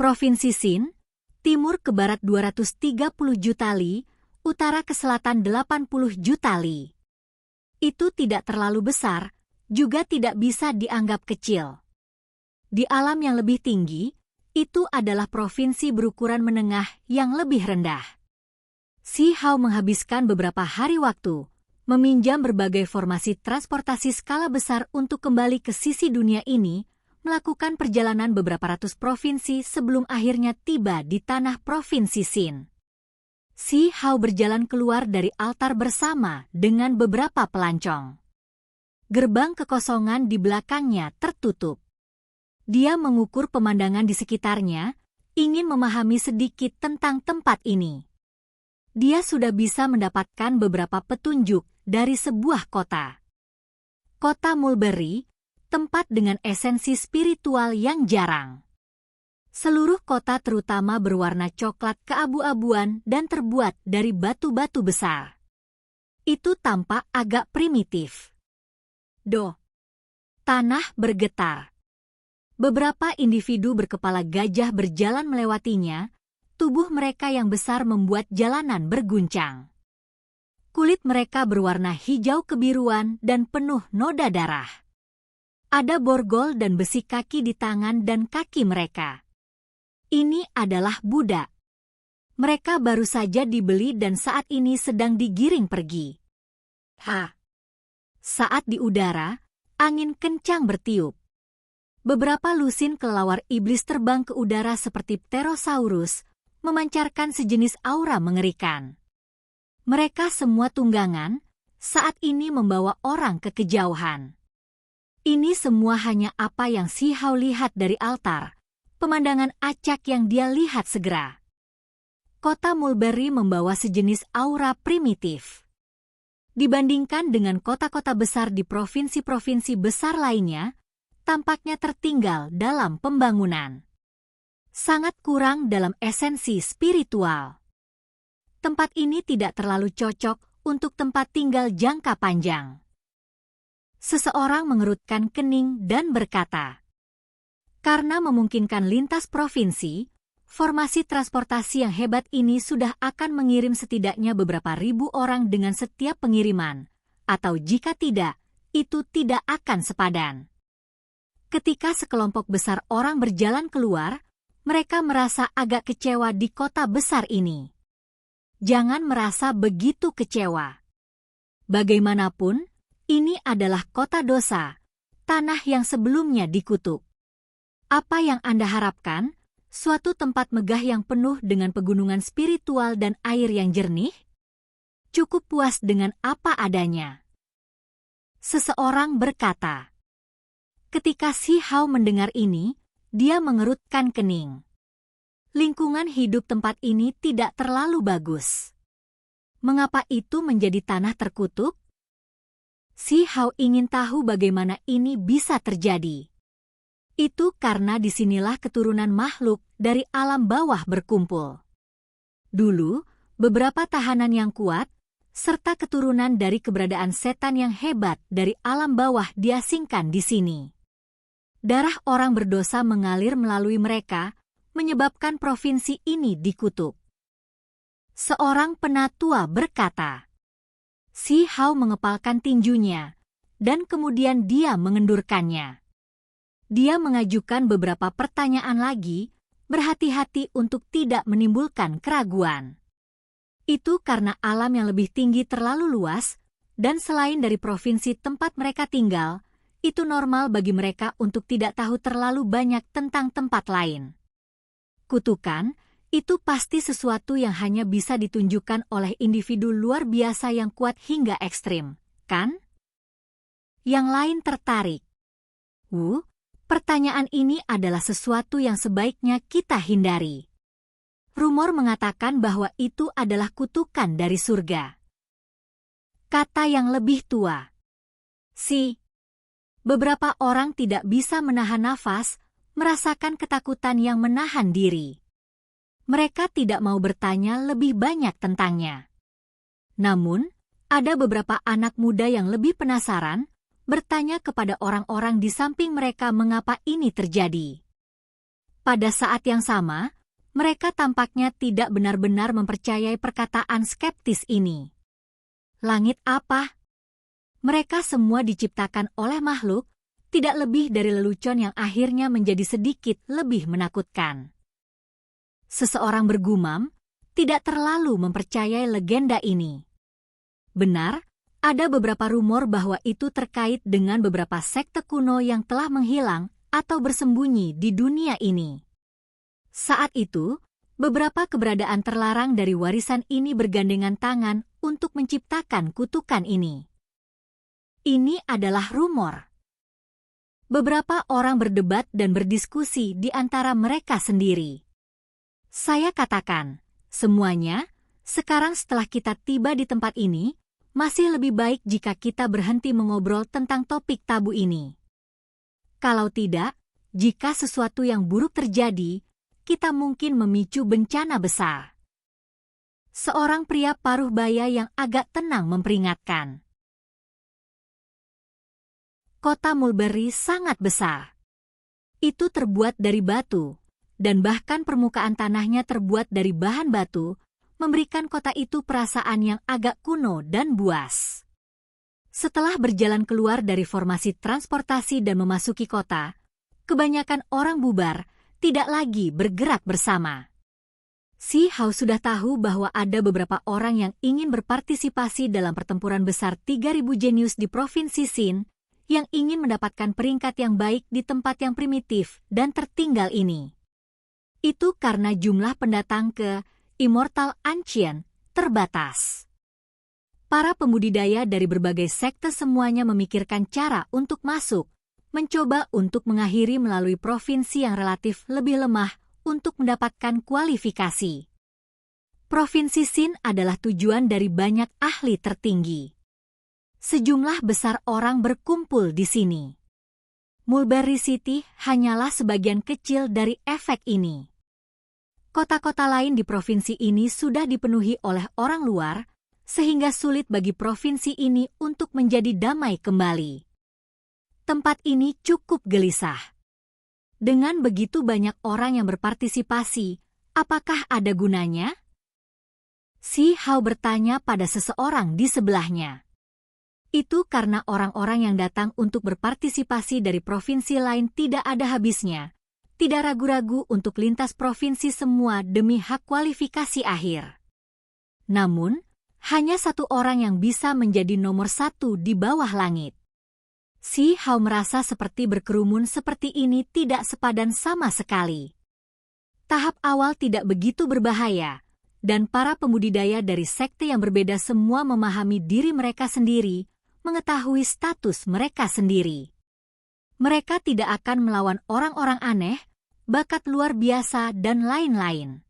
Provinsi Sin, timur ke barat 230 juta li, utara ke selatan 80 juta li. Itu tidak terlalu besar, juga tidak bisa dianggap kecil. Di alam yang lebih tinggi, itu adalah provinsi berukuran menengah yang lebih rendah. Xi Hao menghabiskan beberapa hari waktu, meminjam berbagai formasi transportasi skala besar untuk kembali ke sisi dunia ini, melakukan perjalanan beberapa ratus provinsi sebelum akhirnya tiba di tanah provinsi Sin. Xi Hao berjalan keluar dari altar bersama dengan beberapa pelancong. Gerbang kekosongan di belakangnya tertutup. Dia mengukur pemandangan di sekitarnya, ingin memahami sedikit tentang tempat ini. Dia sudah bisa mendapatkan beberapa petunjuk dari sebuah kota. Kota Mulberry, tempat dengan esensi spiritual yang jarang. Seluruh kota terutama berwarna coklat keabu-abuan dan terbuat dari batu-batu besar. Itu tampak agak primitif. Tanah bergetar. Beberapa individu berkepala gajah berjalan melewatinya, tubuh mereka yang besar membuat jalanan berguncang. Kulit mereka berwarna hijau kebiruan dan penuh noda darah. Ada borgol dan besi kaki di tangan dan kaki mereka. Ini adalah budak. Mereka baru saja dibeli dan saat ini sedang digiring pergi. Saat di udara, angin kencang bertiup. Beberapa lusin kelelawar iblis terbang ke udara seperti Pterosaurus, memancarkan sejenis aura mengerikan. Mereka semua tunggangan, saat ini membawa orang ke kejauhan. Ini semua hanya apa yang Xi Hao lihat dari altar, pemandangan acak yang dia lihat segera. Kota Mulberry membawa sejenis aura primitif. Dibandingkan dengan kota-kota besar di provinsi-provinsi besar lainnya, tampaknya tertinggal dalam pembangunan. Sangat kurang dalam esensi spiritual. Tempat ini tidak terlalu cocok untuk tempat tinggal jangka panjang. Seseorang mengerutkan kening dan berkata, karena memungkinkan lintas provinsi, formasi transportasi yang hebat ini sudah akan mengirim setidaknya beberapa ribu orang dengan setiap pengiriman, atau jika tidak, itu tidak akan sepadan. Ketika sekelompok besar orang berjalan keluar, mereka merasa agak kecewa di kota besar ini. Jangan merasa begitu kecewa. Bagaimanapun, ini adalah kota dosa, tanah yang sebelumnya dikutuk. Apa yang Anda harapkan? Suatu tempat megah yang penuh dengan pegunungan spiritual dan air yang jernih? Cukup puas dengan apa adanya. Seseorang berkata. Ketika Xi Hao mendengar ini, dia mengerutkan kening. Lingkungan hidup tempat ini tidak terlalu bagus. Mengapa itu menjadi tanah terkutuk? Xi Hao ingin tahu bagaimana ini bisa terjadi. Itu karena disinilah keturunan makhluk dari alam bawah berkumpul. Dulu, beberapa tahanan yang kuat, serta keturunan dari keberadaan setan yang hebat dari alam bawah diasingkan di sini. Darah orang berdosa mengalir melalui mereka, menyebabkan provinsi ini dikutuk. Seorang penatua berkata. Xi Hao mengepalkan tinjunya, dan kemudian dia mengendurkannya. Dia mengajukan beberapa pertanyaan lagi, berhati-hati untuk tidak menimbulkan keraguan. Itu karena alam yang lebih tinggi terlalu luas, dan selain dari provinsi tempat mereka tinggal, itu normal bagi mereka untuk tidak tahu terlalu banyak tentang tempat lain. Kutukan, itu pasti sesuatu yang hanya bisa ditunjukkan oleh individu luar biasa yang kuat hingga ekstrim, kan? Yang lain tertarik. Pertanyaan ini adalah sesuatu yang sebaiknya kita hindari. Rumor mengatakan bahwa itu adalah kutukan dari surga. Kata yang lebih tua. Beberapa orang tidak bisa menahan nafas, merasakan ketakutan yang menahan diri. Mereka tidak mau bertanya lebih banyak tentangnya. Namun, ada beberapa anak muda yang lebih penasaran, bertanya kepada orang-orang di samping mereka mengapa ini terjadi. Pada saat yang sama, mereka tampaknya tidak benar-benar mempercayai perkataan skeptis ini. Langit apa? Mereka semua diciptakan oleh makhluk, tidak lebih dari lelucon yang akhirnya menjadi sedikit lebih menakutkan. Seseorang bergumam, tidak terlalu mempercayai legenda ini. Benar, ada beberapa rumor bahwa itu terkait dengan beberapa sekte kuno yang telah menghilang atau bersembunyi di dunia ini. Saat itu, beberapa keberadaan terlarang dari warisan ini bergandengan tangan untuk menciptakan kutukan ini. Ini adalah rumor. Beberapa orang berdebat dan berdiskusi di antara mereka sendiri. Saya katakan, semuanya, sekarang setelah kita tiba di tempat ini, masih lebih baik jika kita berhenti mengobrol tentang topik tabu ini. Kalau tidak, jika sesuatu yang buruk terjadi, kita mungkin memicu bencana besar. Seorang pria paruh baya yang agak tenang memperingatkan. Kota Mulberry sangat besar. Itu terbuat dari batu, dan bahkan permukaan tanahnya terbuat dari bahan batu, memberikan kota itu perasaan yang agak kuno dan buas. Setelah berjalan keluar dari formasi transportasi dan memasuki kota, kebanyakan orang bubar, tidak lagi bergerak bersama. Si Hao sudah tahu bahwa ada beberapa orang yang ingin berpartisipasi dalam pertempuran besar 3.000 jenius di Provinsi Xin, yang ingin mendapatkan peringkat yang baik di tempat yang primitif dan tertinggal ini. Itu karena jumlah pendatang ke Immortal Ancient terbatas. Para pembudidaya dari berbagai sekte semuanya memikirkan cara untuk masuk, mencoba untuk mengakhiri melalui provinsi yang relatif lebih lemah untuk mendapatkan kualifikasi. Provinsi Xin adalah tujuan dari banyak ahli tertinggi. Sejumlah besar orang berkumpul di sini. Mulberry City hanyalah sebagian kecil dari efek ini. Kota-kota lain di provinsi ini sudah dipenuhi oleh orang luar, sehingga sulit bagi provinsi ini untuk menjadi damai kembali. Tempat ini cukup gelisah. Dengan begitu banyak orang yang berpartisipasi, apakah ada gunanya? Si Hao bertanya pada seseorang di sebelahnya. Itu karena orang-orang yang datang untuk berpartisipasi dari provinsi lain tidak ada habisnya, tidak ragu-ragu untuk lintas provinsi semua demi hak kualifikasi akhir. Namun, hanya satu orang yang bisa menjadi nomor satu di bawah langit. Si Hao merasa seperti berkerumun seperti ini tidak sepadan sama sekali. Tahap awal tidak begitu berbahaya, dan para pembudidaya dari sekte yang berbeda semua memahami diri mereka sendiri, mengetahui status mereka sendiri. Mereka tidak akan melawan orang-orang aneh, bakat luar biasa, dan lain-lain.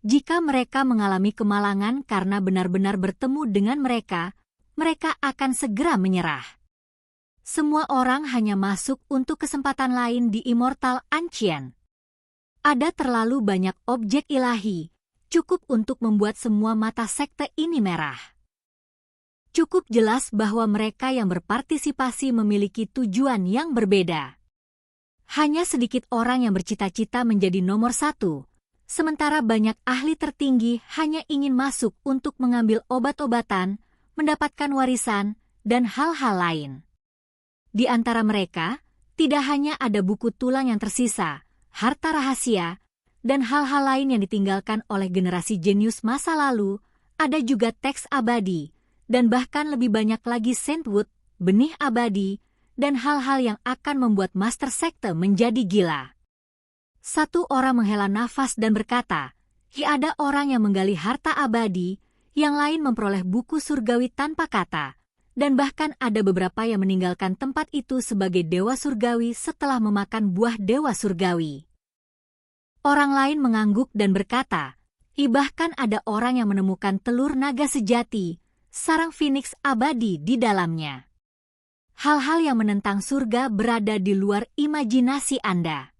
Jika mereka mengalami kemalangan karena benar-benar bertemu dengan mereka, mereka akan segera menyerah. Semua orang hanya masuk untuk kesempatan lain di Immortal Ancient. Ada terlalu banyak objek ilahi, cukup untuk membuat semua mata sekte ini merah. Cukup jelas bahwa mereka yang berpartisipasi memiliki tujuan yang berbeda. Hanya sedikit orang yang bercita-cita menjadi nomor satu, sementara banyak ahli tertinggi hanya ingin masuk untuk mengambil obat-obatan, mendapatkan warisan, dan hal-hal lain. Di antara mereka, tidak hanya ada buku tulang yang tersisa, harta rahasia, dan hal-hal lain yang ditinggalkan oleh generasi jenius masa lalu, ada juga teks abadi, dan bahkan lebih banyak lagi Saintwood, benih abadi, dan hal-hal yang akan membuat master sekte menjadi gila. Satu orang menghela nafas dan berkata, ada orang yang menggali harta abadi, yang lain memperoleh buku surgawi tanpa kata, dan bahkan ada beberapa yang meninggalkan tempat itu sebagai dewa surgawi setelah memakan buah dewa surgawi. Orang lain mengangguk dan berkata, bahkan ada orang yang menemukan telur naga sejati, sarang Phoenix abadi di dalamnya. Hal-hal yang menentang surga berada di luar imajinasi Anda.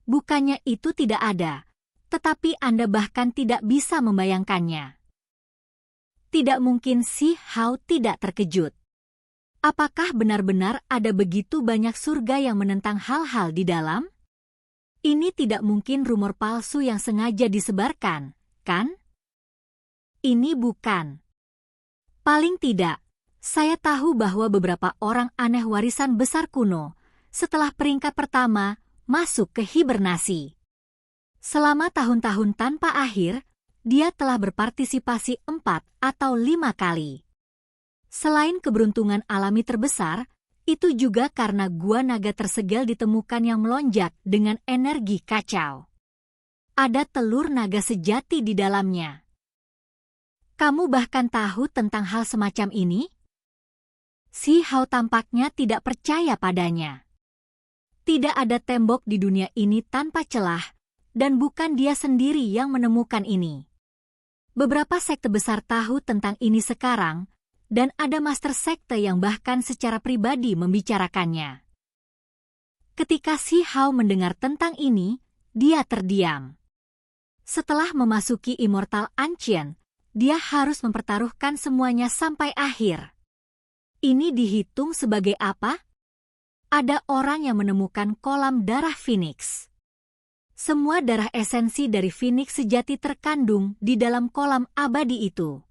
Bukannya itu tidak ada, tetapi Anda bahkan tidak bisa membayangkannya. Tidak mungkin Si Hao tidak terkejut. Apakah benar-benar ada begitu banyak surga yang menentang hal-hal di dalam? Ini tidak mungkin rumor palsu yang sengaja disebarkan, kan? Ini bukan. Paling tidak, saya tahu bahwa beberapa orang aneh warisan besar kuno, setelah peringkat pertama, masuk ke hibernasi. Selama tahun-tahun tanpa akhir, dia telah berpartisipasi 4 atau 5 kali. Selain keberuntungan alami terbesar, itu juga karena gua naga tersegel ditemukan yang melonjak dengan energi kacau. Ada telur naga sejati di dalamnya. Kamu bahkan tahu tentang hal semacam ini? Si Hao tampaknya tidak percaya padanya. Tidak ada tembok di dunia ini tanpa celah, dan bukan dia sendiri yang menemukan ini. Beberapa sekte besar tahu tentang ini sekarang, dan ada master sekte yang bahkan secara pribadi membicarakannya. Ketika si Hao mendengar tentang ini, dia terdiam. Setelah memasuki Immortal Ancient, dia harus mempertaruhkan semuanya sampai akhir. Ini dihitung sebagai apa? Ada orang yang menemukan kolam darah Phoenix. Semua darah esensi dari Phoenix sejati terkandung di dalam kolam abadi itu.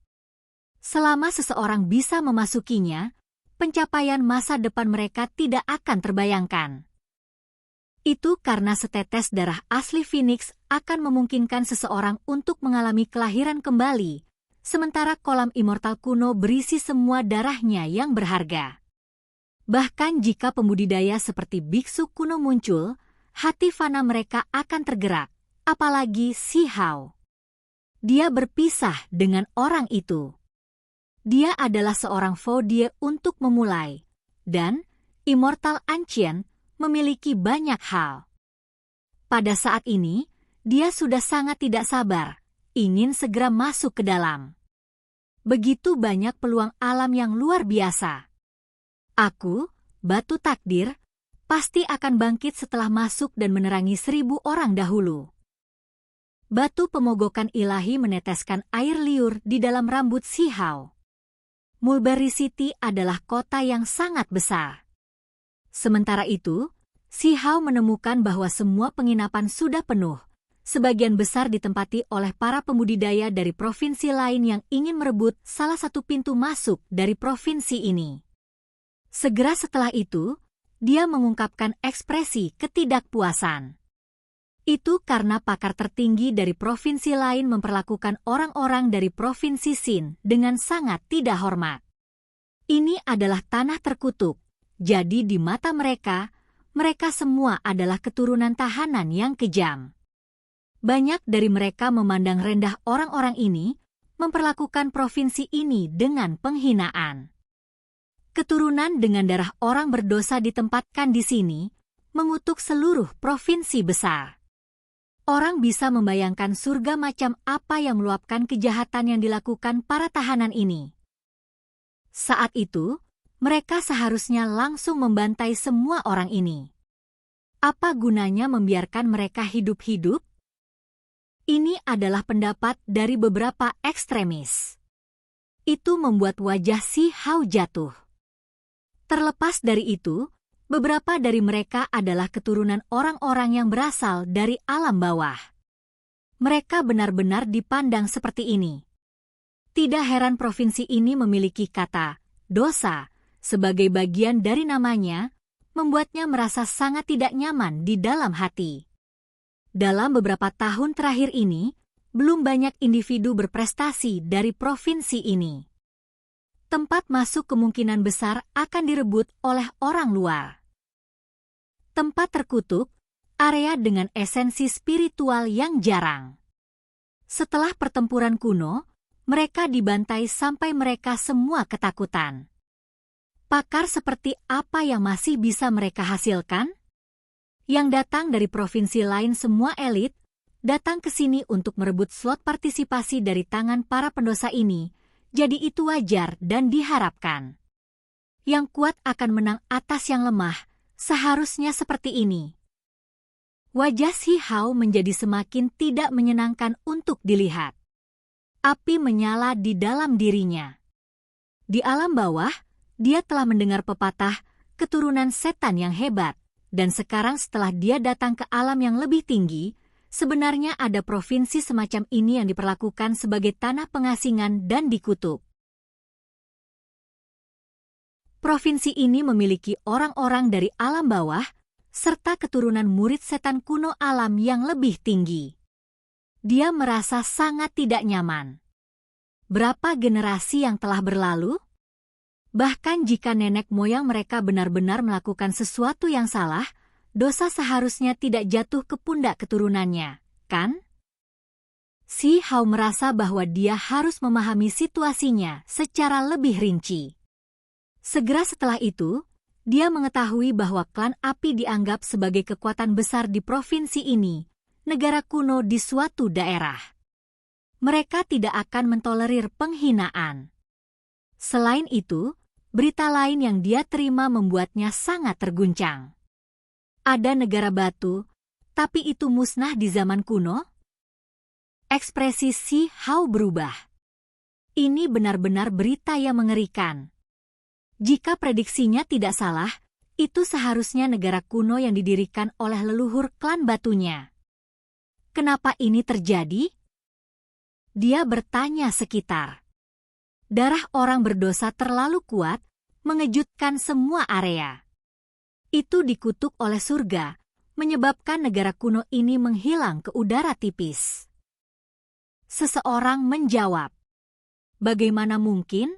Selama seseorang bisa memasukinya, pencapaian masa depan mereka tidak akan terbayangkan. Itu karena setetes darah asli Phoenix akan memungkinkan seseorang untuk mengalami kelahiran kembali, sementara kolam immortal kuno berisi semua darahnya yang berharga. Bahkan jika pembudidaya seperti biksu kuno muncul, hati fana mereka akan tergerak, apalagi si Hao. Dia berpisah dengan orang itu. Dia adalah seorang Faudie untuk memulai, dan Immortal Ancient memiliki banyak hal. Pada saat ini, dia sudah sangat tidak sabar, ingin segera masuk ke dalam. Begitu banyak peluang alam yang luar biasa. Aku, batu takdir, pasti akan bangkit setelah masuk dan menerangi 1000 orang dahulu. Batu pemogokan ilahi meneteskan air liur di dalam rambut si Hao. Mulberry City adalah kota yang sangat besar. Sementara itu, si Hao menemukan bahwa semua penginapan sudah penuh, sebagian besar ditempati oleh para pembudidaya dari provinsi lain yang ingin merebut salah satu pintu masuk dari provinsi ini. Segera setelah itu, dia mengungkapkan ekspresi ketidakpuasan. Itu karena pakar tertinggi dari provinsi lain memperlakukan orang-orang dari provinsi Xin dengan sangat tidak hormat. Ini adalah tanah terkutuk, jadi di mata mereka, mereka semua adalah keturunan tahanan yang kejam. Banyak dari mereka memandang rendah orang-orang ini, memperlakukan provinsi ini dengan penghinaan. Keturunan dengan darah orang berdosa ditempatkan di sini, mengutuk seluruh provinsi besar. Orang bisa membayangkan surga macam apa yang meluapkan kejahatan yang dilakukan para tahanan ini. Saat itu, mereka seharusnya langsung membantai semua orang ini. Apa gunanya membiarkan mereka hidup-hidup? Ini adalah pendapat dari beberapa ekstremis. Itu membuat wajah si Hao jatuh. Terlepas dari itu, beberapa dari mereka adalah keturunan orang-orang yang berasal dari alam bawah. Mereka benar-benar dipandang seperti ini. Tidak heran provinsi ini memiliki kata dosa sebagai bagian dari namanya, membuatnya merasa sangat tidak nyaman di dalam hati. Dalam beberapa tahun terakhir ini, belum banyak individu berprestasi dari provinsi ini. Tempat masuk kemungkinan besar akan direbut oleh orang luar. Tempat terkutuk, area dengan esensi spiritual yang jarang. Setelah pertempuran kuno, mereka dibantai sampai mereka semua ketakutan. Pakar seperti apa yang masih bisa mereka hasilkan? Yang datang dari provinsi lain semua elit, datang ke sini untuk merebut slot partisipasi dari tangan para pendosa ini, jadi itu wajar dan diharapkan. Yang kuat akan menang atas yang lemah, seharusnya seperti ini. Wajah si Hao menjadi semakin tidak menyenangkan untuk dilihat. Api menyala di dalam dirinya. Di alam bawah, dia telah mendengar pepatah keturunan setan yang hebat, Dan sekarang setelah dia datang ke alam yang lebih tinggi, sebenarnya ada provinsi semacam ini yang diperlakukan sebagai tanah pengasingan dan dikutuk. Provinsi ini memiliki orang-orang dari alam bawah, serta keturunan murid setan kuno alam yang lebih tinggi. Dia merasa sangat tidak nyaman. Berapa generasi yang telah berlalu? Bahkan jika nenek moyang mereka benar-benar melakukan sesuatu yang salah, dosa seharusnya tidak jatuh ke pundak keturunannya, kan? Si Hao merasa bahwa dia harus memahami situasinya secara lebih rinci. Segera setelah itu, dia mengetahui bahwa klan api dianggap sebagai kekuatan besar di provinsi ini, negara kuno di suatu daerah. Mereka tidak akan mentolerir penghinaan. Selain itu, berita lain yang dia terima membuatnya sangat terguncang. Ada negara batu, tapi itu musnah di zaman kuno? Ekspresi Si Hao berubah. Ini benar-benar berita yang mengerikan. Jika prediksinya tidak salah, itu seharusnya negara kuno yang didirikan oleh leluhur klan batunya. Kenapa ini terjadi? Dia bertanya sekitar. Darah orang berdosa terlalu kuat, mengejutkan semua area. Itu dikutuk oleh surga, menyebabkan negara kuno ini menghilang ke udara tipis. Seseorang menjawab, "Bagaimana mungkin?"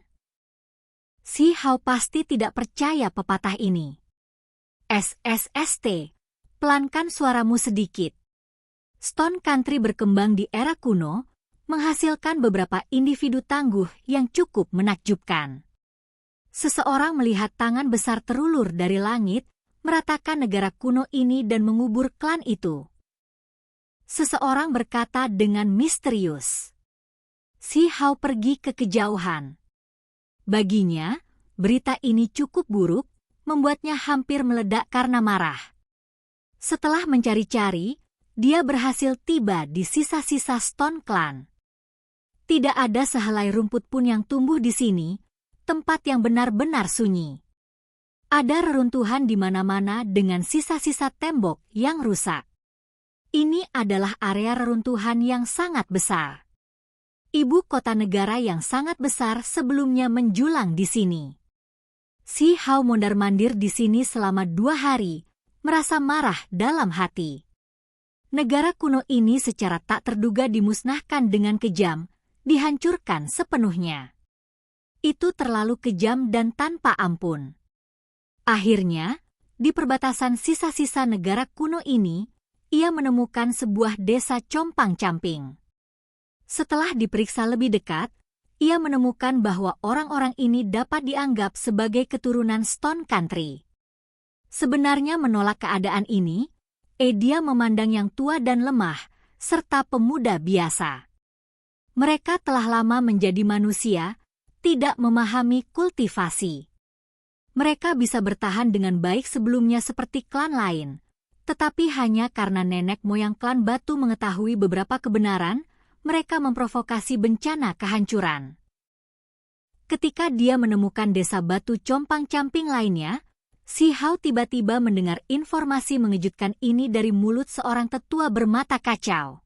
Si Hao pasti tidak percaya pepatah ini. SSST, pelankan suaramu sedikit. Stone Country berkembang di era kuno, menghasilkan beberapa individu tangguh yang cukup menakjubkan. Seseorang melihat tangan besar terulur dari langit, meratakan negara kuno ini dan mengubur klan itu. Seseorang berkata dengan misterius. Si Hao pergi ke kejauhan. Baginya, berita ini cukup buruk, membuatnya hampir meledak karena marah. Setelah mencari-cari, dia berhasil tiba di sisa-sisa Stone Clan. Tidak ada sehelai rumput pun yang tumbuh di sini, tempat yang benar-benar sunyi. Ada reruntuhan di mana-mana dengan sisa-sisa tembok yang rusak. Ini adalah area reruntuhan yang sangat besar. Ibu kota negara yang sangat besar sebelumnya menjulang di sini. Si Hao mondar-mandir di sini selama 2 hari, merasa marah dalam hati. Negara kuno ini secara tak terduga dimusnahkan dengan kejam, dihancurkan sepenuhnya. Itu terlalu kejam dan tanpa ampun. Akhirnya, di perbatasan sisa-sisa negara kuno ini, ia menemukan sebuah desa compang-camping. Setelah diperiksa lebih dekat, ia menemukan bahwa orang-orang ini dapat dianggap sebagai keturunan Stone Country. Sebenarnya menolak keadaan ini, dia memandang yang tua dan lemah, serta pemuda biasa. Mereka telah lama menjadi manusia, tidak memahami kultivasi. Mereka bisa bertahan dengan baik sebelumnya seperti klan lain, tetapi hanya karena nenek moyang klan batu mengetahui beberapa kebenaran, mereka memprovokasi bencana kehancuran. Ketika dia menemukan desa batu compang-camping lainnya, Si Hao tiba-tiba mendengar informasi mengejutkan ini dari mulut seorang tetua bermata kacau.